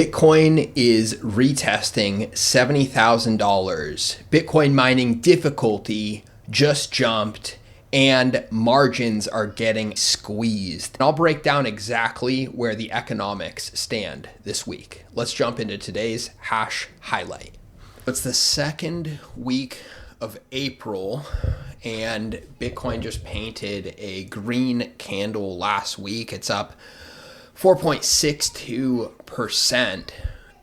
Bitcoin is retesting $70,000. Bitcoin mining difficulty just jumped and margins are getting squeezed. And I'll break down exactly where the economics stand this week. Let's jump into today's hash highlight. It's the second week of April and Bitcoin just painted a green candle last week. It's up 4.62%,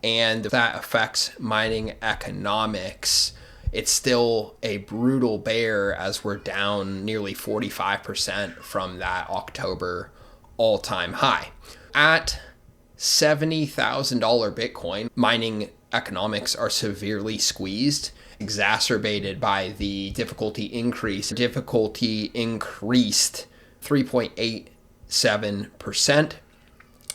and that affects mining economics. It's still a brutal bear as we're down nearly 45% from that October all-time high. At $70,000 Bitcoin, mining economics are severely squeezed, exacerbated by the difficulty increase. Difficulty increased 3.87%.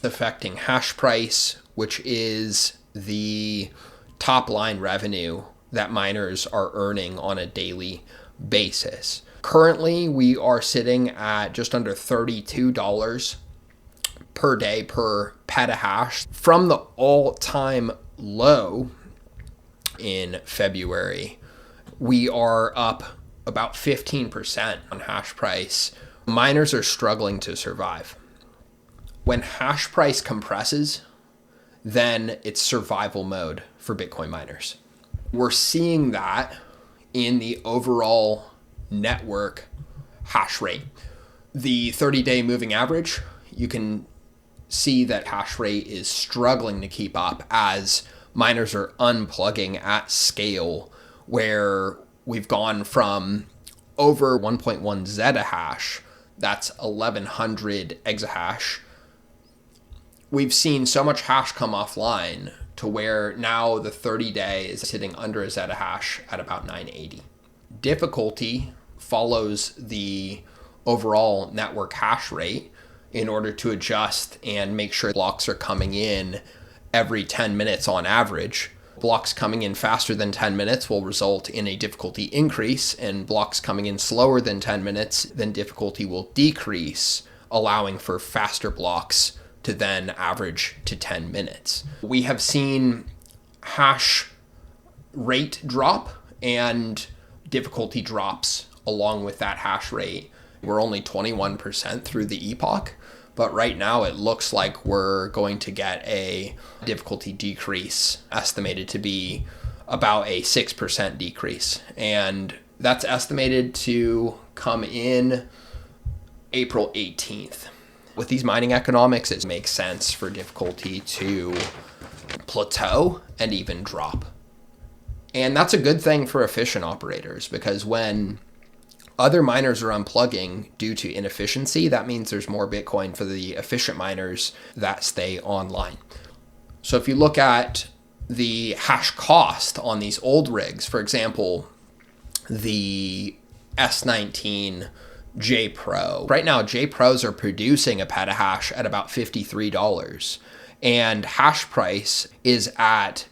Affecting hash price, which is the top line revenue that miners are earning on a daily basis. Currently, we are sitting at just under $32 per day per petahash from the all-time low in February. We are up about 15% on hash price. Miners are struggling to survive. When hash price compresses, then it's survival mode for Bitcoin miners. We're seeing that in the overall network hash rate. The 30-day moving average, you can see that hash rate is struggling to keep up as miners are unplugging at scale, where we've gone from over 1.1 zettahash, that's 1100 exahash. We've seen so much hash come offline to where now the 30-day is sitting under a zettahash at about 980. Difficulty follows the overall network hash rate in order to adjust and make sure blocks are coming in every 10 minutes on average. Blocks coming in faster than 10 minutes will result in a difficulty increase, and blocks coming in slower than 10 minutes, then difficulty will decrease, allowing for faster blocks to then average to 10 minutes. We have seen hash rate drop and difficulty drops along with that hash rate. We're only 21% through the epoch, but right now it looks like we're going to get a difficulty decrease estimated to be about a 6% decrease. And that's estimated to come in April 18th. With these mining economics, it makes sense for difficulty to plateau and even drop. And that's a good thing for efficient operators, because when other miners are unplugging due to inefficiency, that means there's more Bitcoin for the efficient miners that stay online. So if you look at the hash cost on these old rigs, for example, the S19 J Pro. Right now, J Pros are producing a petahash at about $53, and hash price is at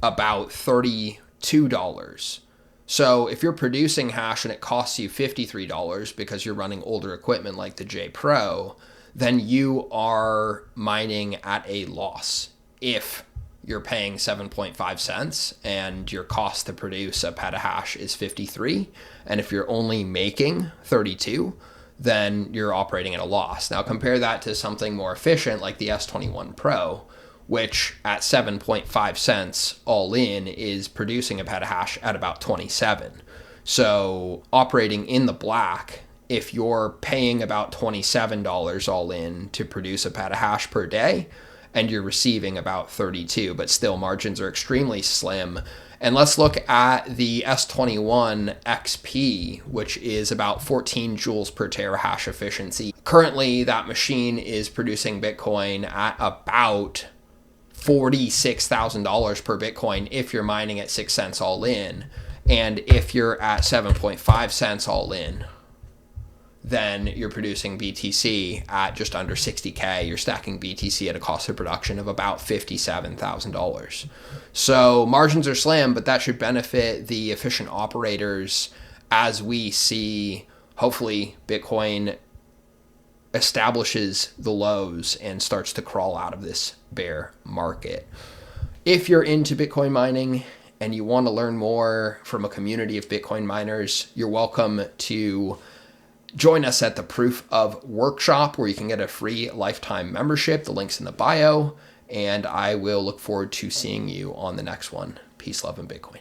about $32. So if you're producing hash and it costs you $53 because you're running older equipment like the J Pro, then you are mining at a loss. If you're paying 7.5 cents and your cost to produce a petahash is 53, and if you're only making 32, then you're operating at a loss. Now compare that to something more efficient like the S21 Pro, which at 7.5 cents all in is producing a petahash at about 27. So operating in the black, if you're paying about $27 all in to produce a petahash per day, and you're receiving about 32, but still margins are extremely slim. And let's look at the S21 XP, which is about 14 joules per terahash efficiency. Currently, that machine is producing Bitcoin at about $46,000 per Bitcoin if you're mining at 6 cents all in. And if you're at 7.5 cents all in, then you're producing BTC at just under 60K. You're stacking BTC at a cost of production of about $57,000. So margins are slim, but that should benefit the efficient operators as we see, hopefully, Bitcoin establishes the lows and starts to crawl out of this bear market. If you're into Bitcoin mining and you want to learn more from a community of Bitcoin miners, you're welcome to join us at the Proof of Workshop, where you can get a free lifetime membership. The link's in the bio, and I will look forward to seeing you on the next one. Peace, love, and Bitcoin.